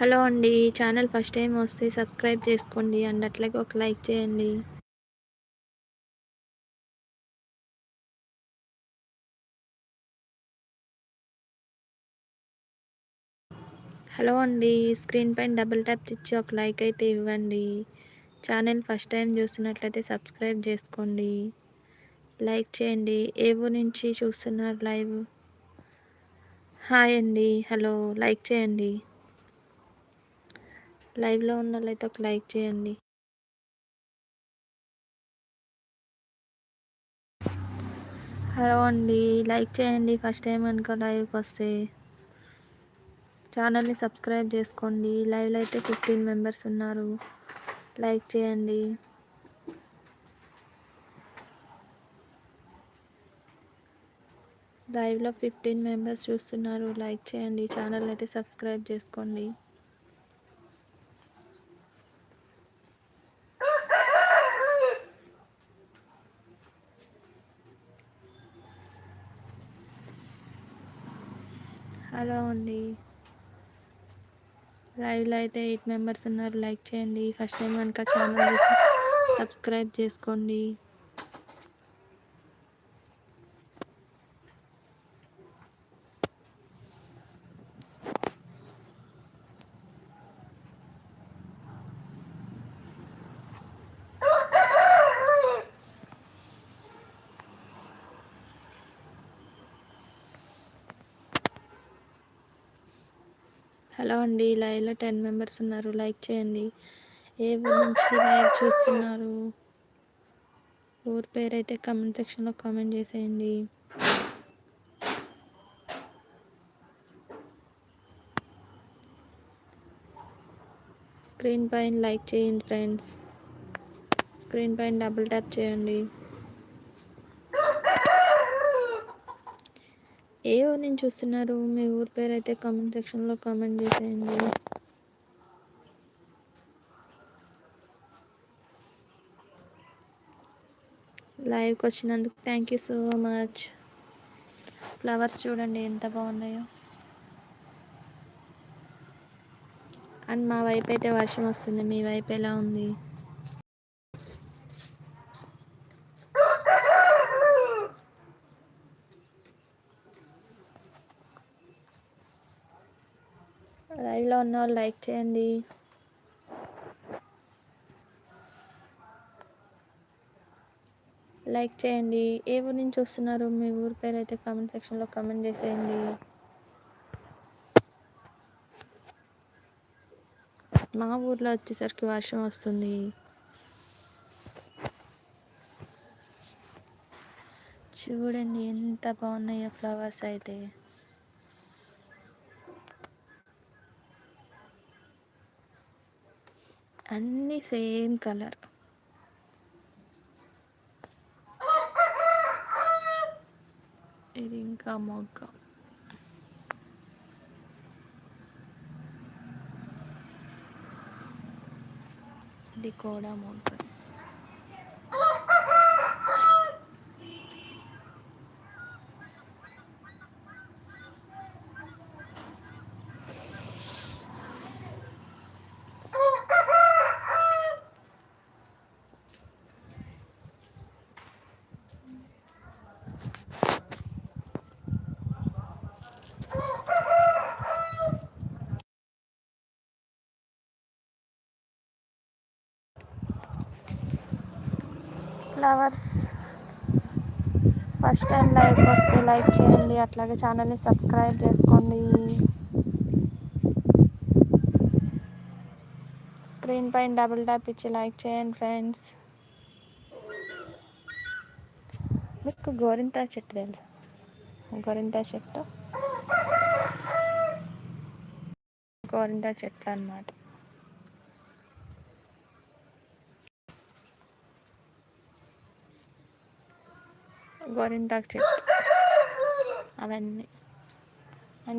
Hello అండి. Channel first time వస్తే subscribe చేసుకోండి అండ్ అట్లాగే ఒక లైక్ చేయండి. హలో అండి. స్క్రీన్ పైన డబుల్ ట్యాప్ ఇచ్చి ఒక లైక్ అయితే ఇవ్వండి. ఛానల్ ఫస్ట్ టైం చూస్తున్నట్లయితే సబ్స్క్రైబ్ చేసుకోండి. లైక్ చేయండి. ఏ ఊరు నుంచి చూస్తున్నారు లైవ్? హాయ్ అండి. హలో, లైక్ చేయండి. లైవ్లో ఉన్న వాళ్ళైతే ఒక లైక్ చేయండి. హలో అండి. లైక్ చేయండి ఫస్ట్ టైం కనుక లైవ్కి వస్తే. ఛానల్ని సబ్స్క్రైబ్ చేసుకోండి. లైవ్లో అయితే 15 మెంబర్స్ ఉన్నారు. లైక్ చేయండి. లైవ్లో 15 మెంబర్స్ చూస్తున్నారు. లైక్ చేయండి. ఛానల్ అయితే సబ్స్క్రైబ్ చేసుకోండి. హలో అండి. లైవ్లో అయితే 8 మెంబర్స్ ఉన్నారు. లైక్ చేయండి. ఫస్ట్ టైం కనుక ఛానల్ సబ్స్క్రైబ్ చేసుకోండి. హలో అండి. లైవ్లో 10 మెంబర్స్ ఉన్నారు. లైక్ చేయండి. ఏ ఊరు నుంచి లైవ్ చూస్తున్నారు? ఊరి పేరు అయితే కామెంట్ సెక్షన్లో కామెంట్ చేసేయండి. స్క్రీన్ పైన లైక్ చేయండి ఫ్రెండ్స్. స్క్రీన్ పైన డబుల్ ట్యాప్ చేయండి. ఏ ఊరు నుంచి చూస్తున్నారు? మీ ఊరి పేరు అయితే కామెంట్ సెక్షన్లో కామెంట్ చేసేయండి. లైవ్కి వచ్చినందుకు thank you so much. Flowers చూడండి ఎంత బాగున్నాయో. అండ్ మా వైపు అయితే వర్షం వస్తుంది. మీ వైపు ఎలా ఉంది? లైవ్లో ఉన్న వాళ్ళు లైక్ చేయండి. లైక్ చేయండి. ఏ ఊరు నుంచి చూస్తున్నారు? మీ ఊరి పేరు అయితే కామెంట్ సెక్షన్లో కామెంట్ చేసేయండి. మా ఊర్లో వచ్చేసరికి వర్షం వస్తుంది. చూడండి ఎంత బాగున్నాయో ఫ్లవర్స్ అయితే. అన్నీ సేమ్ కలర్. ఇది ఇంకా మొగ్గ. ఇది కూడా మొగ్గ. ఫ్లవర్స్ ఫస్ట్ టైం లైవ్కి వస్తే లైక్ చేయండి. అట్లాగే ఛానల్ని సబ్స్క్రైబ్ చేసుకోండి. స్క్రీన్ పైన డబుల్ ట్యాప్ ఇచ్చి లైక్ చేయండి ఫ్రెండ్స్. మీకు గోరింటా చెట్టు తెలుసా? గోరింటా చెట్టు అన్నమాట. గోరింటాకు చెట్టు అవన్నీ